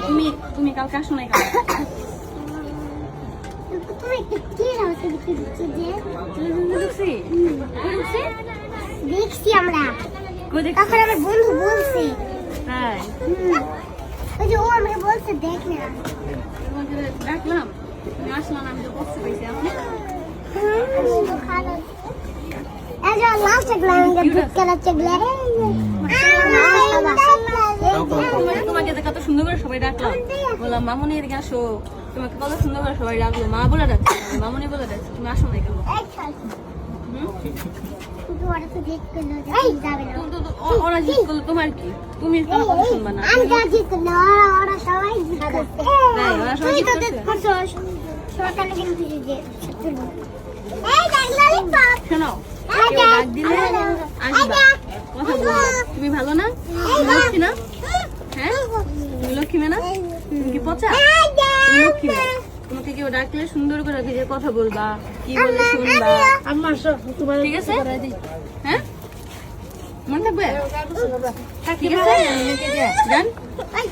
তুমি তুমি কালকে আসো নাই কালকে? তুমি কি রাতে দেখছি যে দেখছি দেখছি দেখছি আমরা কই দেখছি? তখন আমার বন্ধু বলছে তাই ওই যে ও আমাকে বলছে দেখ না তোমাকে ডাকলাম তুমি আসলাম আমি তো বসতে পেয়েছি আপনি এই যে লাল চকলা আমি দুধ কালা চকলা তোমাকে দেখে কত সুন্দর করে সবাই ডাকলাম বললাম মামুনি এদিকে আসো তোমাকে কত সুন্দর করে সবাই ডাকলো মা বলে ডাকছে মামুনি বলে ডাকছে তুমি আসো না কেন ওরা জিজ্ঞেস করলো তোমার কি তুমি কোনো কথা শুনবা না আমি যা জিত না ওরা সবাই জিত করছে তাই, ওরা সবাই তুই তো জিত জিত করছে। করছিস সকালে কিন্তু যে এই দেখ ললিপপ শোনো কেউ ডাক দিলে আসবা কথা বলবা তুমি ভালো না তুমি লক্ষ্মী না হ্যাঁ তুমি লক্ষ্মী মেয়ে না তুমি কি পচা তুমি লক্ষ্মী মেয়ে তোমাকে কেউ ডাকলে সুন্দর করে ভিজে কথা বলবা কি বলে শুনবা আমার সব তোমার ঠিক আছে হ্যাঁ মনে থাকবে ঠিক আছে জান এই